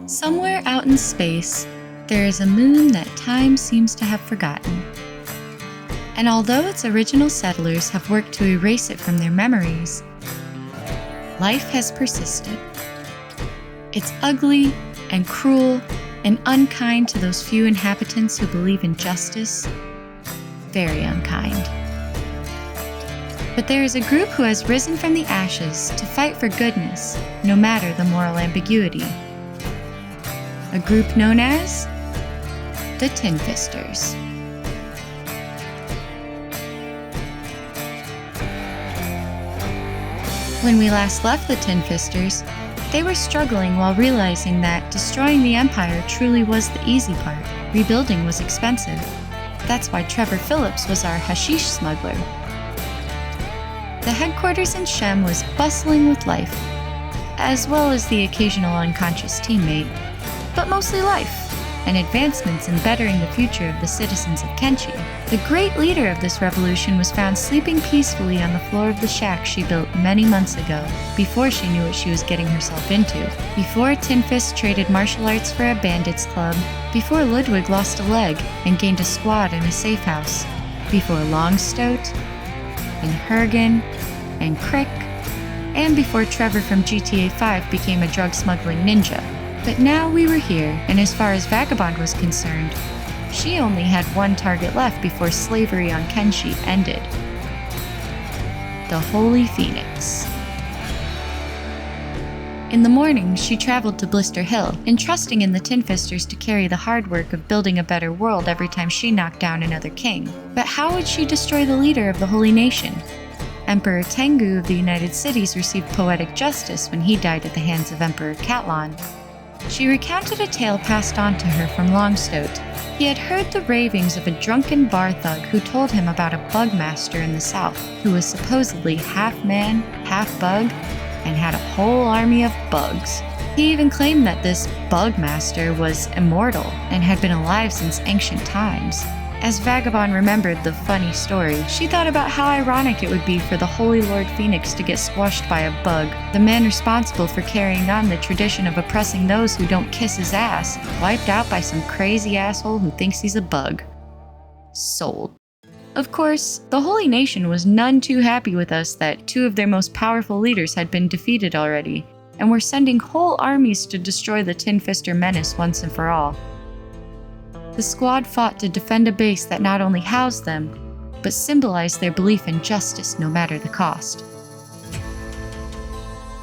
Somewhere out in space, there is a moon that time seems to have forgotten. And although its original settlers have worked to erase it from their memories, life has persisted. It's ugly and cruel and unkind to those few inhabitants who believe in justice. Very unkind. But there is a group who has risen from the ashes to fight for goodness, no matter the moral ambiguity. A group known as the Tinfisters. When we last left the Tinfisters, they were struggling while realizing that destroying the Empire truly was the easy part. Rebuilding was expensive. That's why Trevor Phillips was our hashish smuggler. The headquarters in Shem was bustling with life, as well as the occasional unconscious teammate, but mostly life, and advancements in bettering the future of the citizens of Kenshi. The great leader of this revolution was found sleeping peacefully on the floor of the shack she built many months ago, before she knew what she was getting herself into, before Tinfist traded martial arts for a bandits club, before Ludwig lost a leg and gained a squad in a safe house, before Longstoat, and Hergen, and Crick, and before Trevor from GTA 5 became a drug-smuggling ninja. But now we were here, and as far as Vagabond was concerned, she only had one target left before slavery on Kenshi ended. The Holy Phoenix. In the morning, she traveled to Blister Hill, entrusting in the Tinfisters to carry the hard work of building a better world every time she knocked down another king. But how would she destroy the leader of the Holy Nation? Emperor Tengu of the United Cities received poetic justice when he died at the hands of Emperor Catlan. She recounted a tale passed on to her from Longstoat. He had heard the ravings of a drunken bar thug who told him about a bug master in the south who was supposedly half man, half bug, and had a whole army of bugs. He even claimed that this bug master was immortal and had been alive since ancient times. As Vagabond remembered the funny story, she thought about how ironic it would be for the Holy Lord Phoenix to get squashed by a bug, the man responsible for carrying on the tradition of oppressing those who don't kiss his ass, wiped out by some crazy asshole who thinks he's a bug. Sold. Of course, the Holy Nation was none too happy with us that two of their most powerful leaders had been defeated already, and were sending whole armies to destroy the Tinfister menace once and for all. The squad fought to defend a base that not only housed them, but symbolized their belief in justice no matter the cost.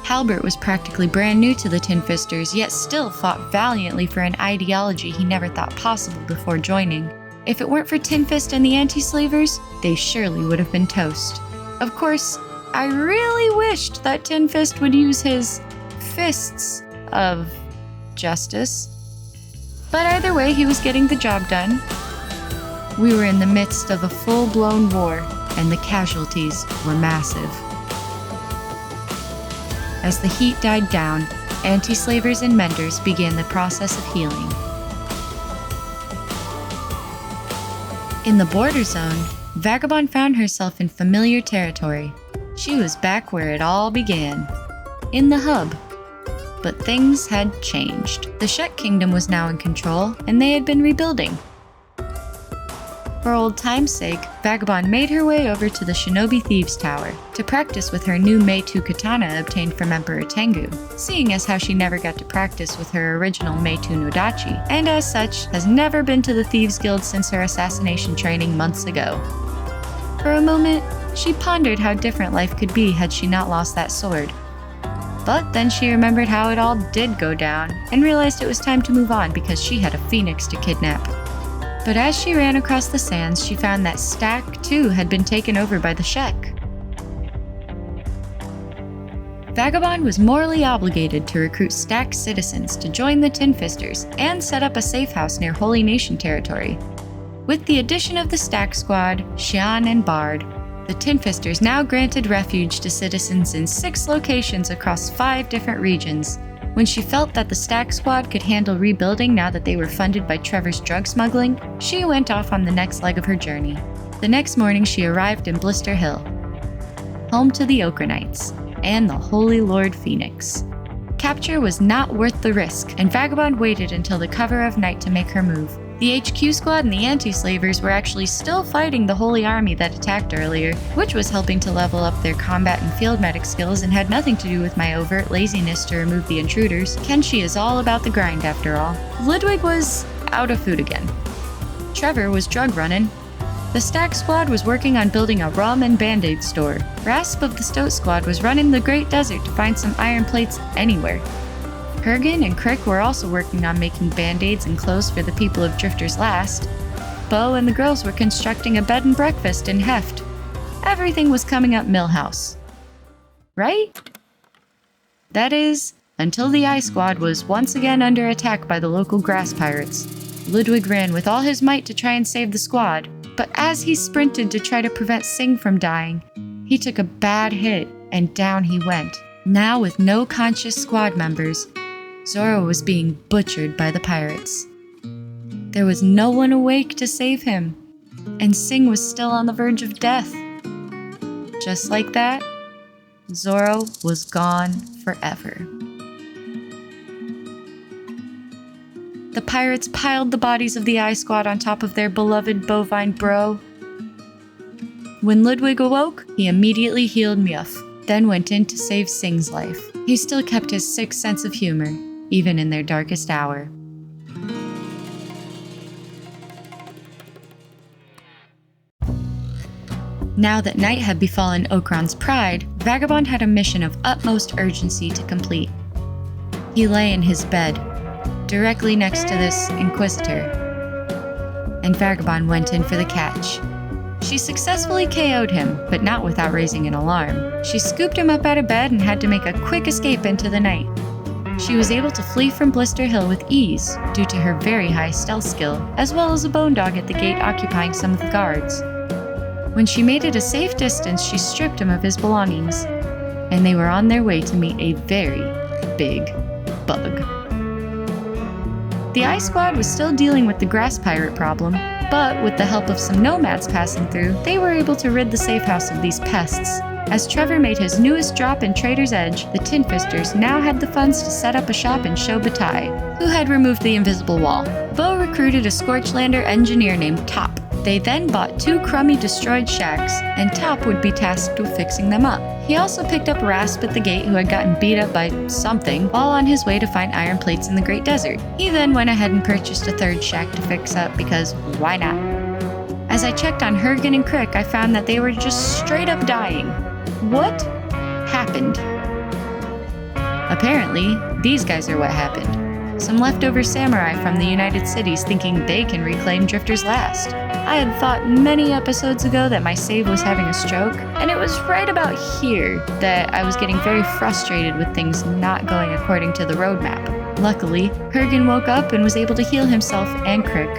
Halbert was practically brand new to the Tinfisters, yet still fought valiantly for an ideology he never thought possible before joining. If it weren't for Tinfist and the anti-slavers, they surely would have been toast. Of course, I really wished that Tinfist would use his fists of justice. But either way, he was getting the job done. We were in the midst of a full-blown war, and the casualties were massive. As the heat died down, anti-slavers and menders began the process of healing. In the border zone, Vagabond found herself in familiar territory. She was back where it all began, in the hub. But things had changed. The Shek Kingdom was now in control, and they had been rebuilding. For old time's sake, Vagabond made her way over to the Shinobi Thieves Tower to practice with her new Meitu katana obtained from Emperor Tengu, seeing as how she never got to practice with her original Meitu Nodachi, and as such, has never been to the Thieves Guild since her assassination training months ago. For a moment, she pondered how different life could be had she not lost that sword. But then she remembered how it all did go down, and realized it was time to move on because she had a phoenix to kidnap. But as she ran across the sands, she found that Stack, too, had been taken over by the Shek. Vagabond was morally obligated to recruit Stack citizens to join the Tinfisters and set up a safe house near Holy Nation territory. With the addition of the Stack squad, Xian, and Bard, the Tinfisters now granted refuge to citizens in 6 locations across 5 different regions. When she felt that the Stack Squad could handle rebuilding now that they were funded by Trevor's drug smuggling, she went off on the next leg of her journey. The next morning she arrived in Blister Hill, home to the Okranites and the Holy Lord Phoenix. capture was not worth the risk, and Vagabond waited until the cover of night to make her move. The HQ squad and the anti-slavers were actually still fighting the Holy Army that attacked earlier, which was helping to level up their combat and field medic skills and had nothing to do with my overt laziness to remove the intruders. Kenshi is all about the grind after all. Ludwig was out of food again. Trevor was drug running. The Stack squad was working on building a rum and band-aid store. Rasp of the Stoat squad was running the Great Desert to find some iron plates anywhere. Hergen and Crick were also working on making band-aids and clothes for the people of Drifters Last. Bo and the girls were constructing a bed and breakfast in Heft. Everything was coming up Millhouse. Right? That is, until the I Squad was once again under attack by the local grass pirates. Ludwig ran with all his might to try and save the squad, but as he sprinted to try to prevent Sing from dying, he took a bad hit and down he went. Now with no conscious squad members, Zoro was being butchered by the pirates. There was no one awake to save him, and Sing was still on the verge of death. Just like that, Zoro was gone forever. The pirates piled the bodies of the I Squad on top of their beloved bovine bro. When Ludwig awoke, he immediately healed Myeuf, then went in to save Sing's life. He still kept his sick sense of humor, even in their darkest hour. Now that night had befallen Okran's pride, Vagabond had a mission of utmost urgency to complete. He lay in his bed, directly next to this Inquisitor, and Vagabond went in for the catch. She successfully KO'd him, but not without raising an alarm. She scooped him up out of bed and had to make a quick escape into the night. She was able to flee from Blister Hill with ease due to her very high stealth skill, as well as a bone dog at the gate occupying some of the guards. When she made it a safe distance, she stripped him of his belongings, and they were on their way to meet a very big bug. The I Squad was still dealing with the grass pirate problem, but with the help of some nomads passing through, they were able to rid the safe house of these pests. As Trevor made his newest drop in Trader's Edge, the Tinfisters now had the funds to set up a shop in Shobatai, who had removed the invisible wall. Bo recruited a Scorchlander engineer named Top. They then bought 2 crummy destroyed shacks, and Top would be tasked with fixing them up. He also picked up Rasp at the gate, who had gotten beat up by something, while on his way to find iron plates in the Great Desert. He then went ahead and purchased a 3rd shack to fix up, because why not? As I checked on Hergen and Crick, I found that they were just straight up dying. What happened? Apparently, these guys are what happened. Some leftover samurai from the United Cities thinking they can reclaim Drifters Last. I had thought many episodes ago that my save was having a stroke, and it was right about here that I was getting very frustrated with things not going according to the roadmap. Luckily, Hergen woke up and was able to heal himself and Crick,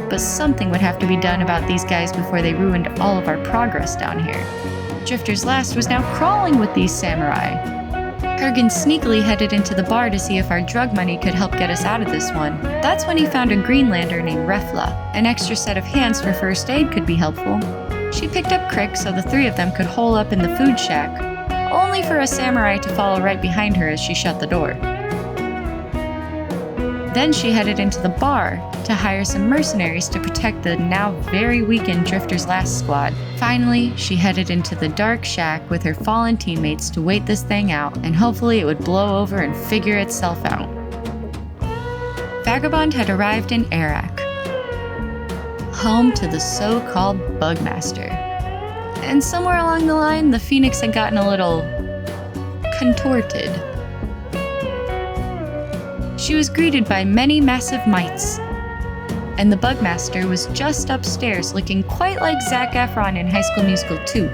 but something would have to be done about these guys before they ruined all of our progress down here. Drifters Last was now crawling with these samurai. Hergen sneakily headed into the bar to see if our drug money could help get us out of this one. That's when he found a Greenlander named Refla. An extra set of hands for first aid could be helpful. She picked up Crick so the 3 of them could hole up in the food shack, only for a samurai to follow right behind her as she shut the door. Then she headed into the bar to hire some mercenaries to protect the now very weakened Drifters Last squad. Finally, she headed into the dark shack with her fallen teammates to wait this thing out, and hopefully it would blow over and figure itself out. Vagabond had arrived in Arak, home to the so-called Bugmaster. And somewhere along the line, the Phoenix had gotten a little contorted. She was greeted by many massive mites, and the Bugmaster was just upstairs looking quite like Zac Efron in High School Musical 2.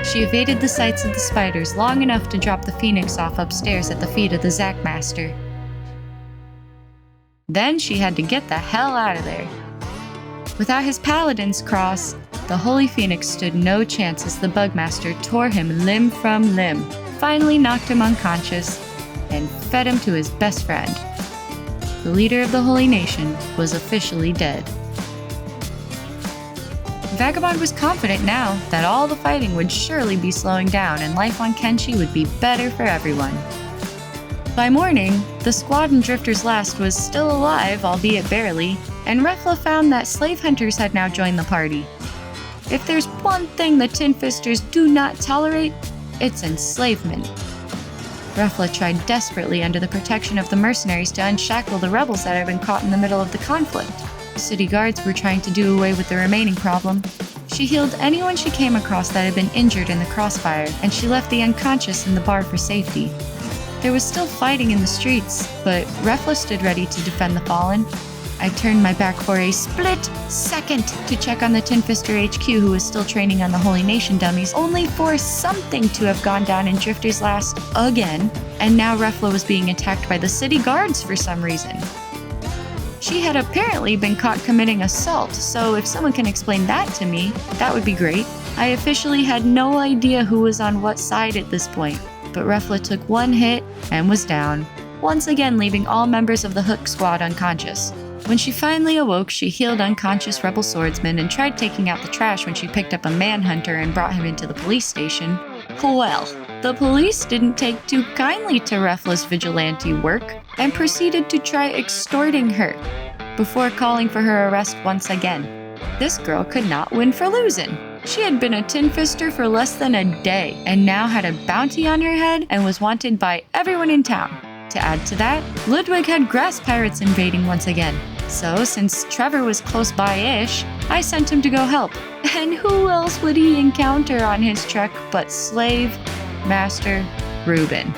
She evaded the sights of the spiders long enough to drop the Phoenix off upstairs at the feet of the Zac Master. Then she had to get the hell out of there. Without his Paladin's cross, the Holy Phoenix stood no chance as the Bugmaster tore him limb from limb, finally knocked him unconscious, and fed him to his best friend. The leader of the Holy Nation was officially dead. Vagabond was confident now that all the fighting would surely be slowing down and life on Kenshi would be better for everyone. By morning, the squad in Drifter's Last was still alive, albeit barely, and Refla found that slave hunters had now joined the party. If there's one thing the Tinfisters do not tolerate, it's enslavement. Refla tried desperately under the protection of the mercenaries to unshackle the rebels that had been caught in the middle of the conflict. City guards were trying to do away with the remaining problem. She healed anyone she came across that had been injured in the crossfire, and she left the unconscious in the bar for safety. There was still fighting in the streets, but Refla stood ready to defend the fallen. I turned my back for a split second to check on the Tinfister HQ, who was still training on the Holy Nation dummies, only for something to have gone down in Drifter's Last again, and now Refla was being attacked by the city guards for some reason. She had apparently been caught committing assault, so if someone can explain that to me, that would be great. I officially had no idea who was on what side at this point, but Refla took one hit and was down, once again leaving all members of the Hook squad unconscious. When she finally awoke, she healed unconscious rebel swordsmen and tried taking out the trash when she picked up a manhunter and brought him into the police station. Well, the police didn't take too kindly to Refla's vigilante work and proceeded to try extorting her, before calling for her arrest once again. This girl could not win for losing. She had been a Tinfister for less than a day and now had a bounty on her head and was wanted by everyone in town. To add to that, Ludwig had grass pirates invading once again. So, since Trevor was close by-ish, I sent him to go help. And who else would he encounter on his trek but Slave Master Reuben?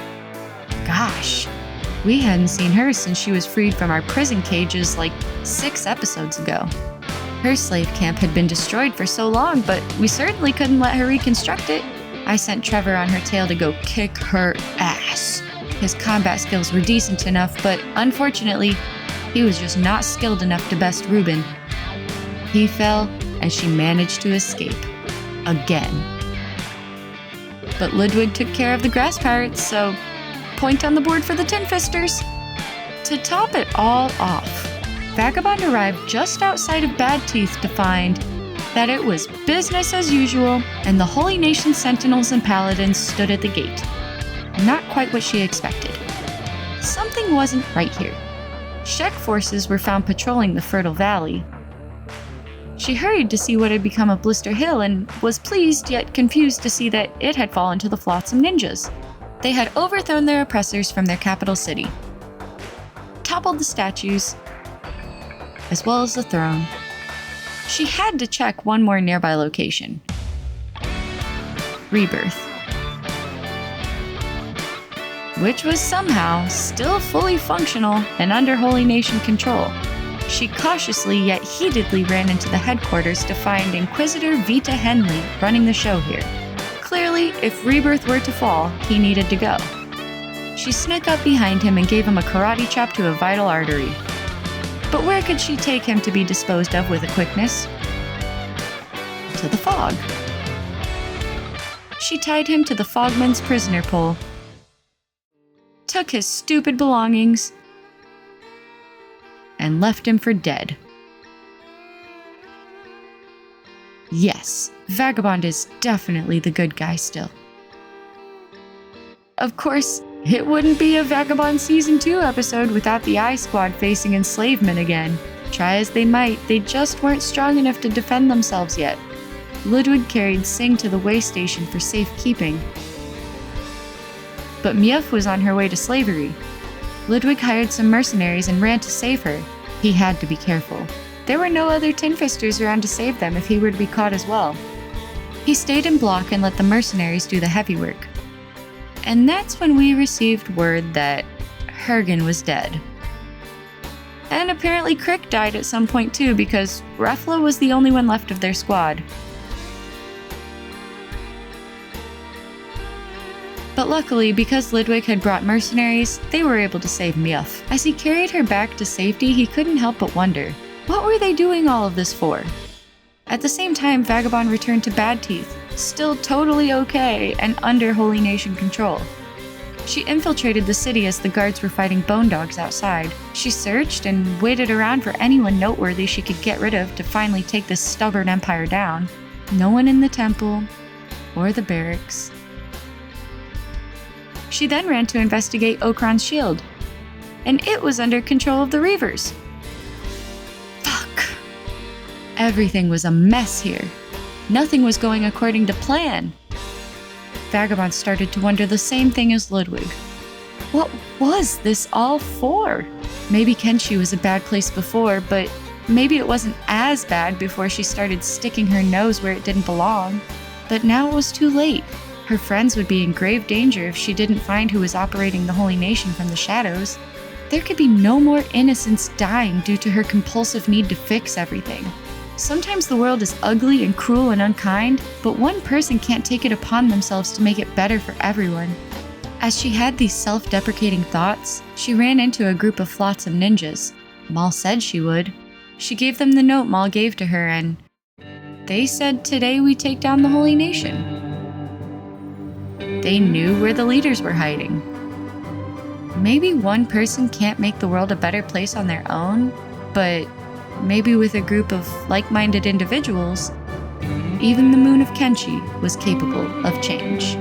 Gosh, we hadn't seen her since she was freed from our prison cages like 6 episodes ago. Her slave camp had been destroyed for so long, but we certainly couldn't let her reconstruct it. I sent Trevor on her tail to go kick her ass. His combat skills were decent enough, but unfortunately, he was just not skilled enough to best Reuben. He fell, and she managed to escape. Again. But Ludwig took care of the grass pirates, so point on the board for the Tinfisters. To top it all off, Vagabond arrived just outside of Bad Teeth to find that it was business as usual, and the Holy Nation Sentinels and Paladins stood at the gate. Not quite what she expected. Something wasn't right here. Shek forces were found patrolling the Fertile Valley. She hurried to see what had become of Blister Hill and was pleased yet confused to see that it had fallen to the Flotsam Ninjas. They had overthrown their oppressors from their capital city, toppled the statues, as well as the throne. She had to check one more nearby location. Rebirth. Which was somehow still fully functional and under Holy Nation control. She cautiously yet heatedly ran into the headquarters to find Inquisitor Vita Henley running the show here. Clearly, if Rebirth were to fall, he needed to go. She snuck up behind him and gave him a karate chop to a vital artery. But where could she take him to be disposed of with a quickness? To the fog. She tied him to the Fogman's prisoner pole, took his stupid belongings, and left him for dead. Yes, Vagabond is definitely the good guy still. Of course, it wouldn't be a Vagabond Season 2 episode without the I Squad facing enslavement again. Try as they might, they just weren't strong enough to defend themselves yet. Ludwig carried Sing to the way station for safekeeping. But Myeuf was on her way to slavery. Ludwig hired some mercenaries and ran to save her. He had to be careful. There were no other Tinfisters around to save them if he were to be caught as well. He stayed in block and let the mercenaries do the heavy work. And that's when we received word that Hergen was dead. And apparently Crick died at some point too, because Refla was the only one left of their squad. But luckily, because Ludwig had brought mercenaries, they were able to save Myeuf. As he carried her back to safety, he couldn't help but wonder, what were they doing all of this for? At the same time, Vagabond returned to Bad Teeth, still totally okay and under Holy Nation control. She infiltrated the city as the guards were fighting bone dogs outside. She searched and waited around for anyone noteworthy she could get rid of to finally take this stubborn empire down. No one in the temple or the barracks. She then ran to investigate Okran's shield, and it was under control of the Reavers. Fuck. Everything was a mess here. Nothing was going according to plan. Vagabond started to wonder the same thing as Ludwig. What was this all for? Maybe Kenshi was a bad place before, but maybe it wasn't as bad before she started sticking her nose where it didn't belong. But now it was too late. Her friends would be in grave danger if she didn't find who was operating the Holy Nation from the shadows. There could be no more innocents dying due to her compulsive need to fix everything. Sometimes the world is ugly and cruel and unkind, but one person can't take it upon themselves to make it better for everyone. As she had these self-deprecating thoughts, she ran into a group of flotsam ninjas. Maul said she would. She gave them the note Maul gave to her, and they said today we take down the Holy Nation. They knew where the leaders were hiding. Maybe one person can't make the world a better place on their own, but maybe with a group of like-minded individuals, even the moon of Kenshi was capable of change.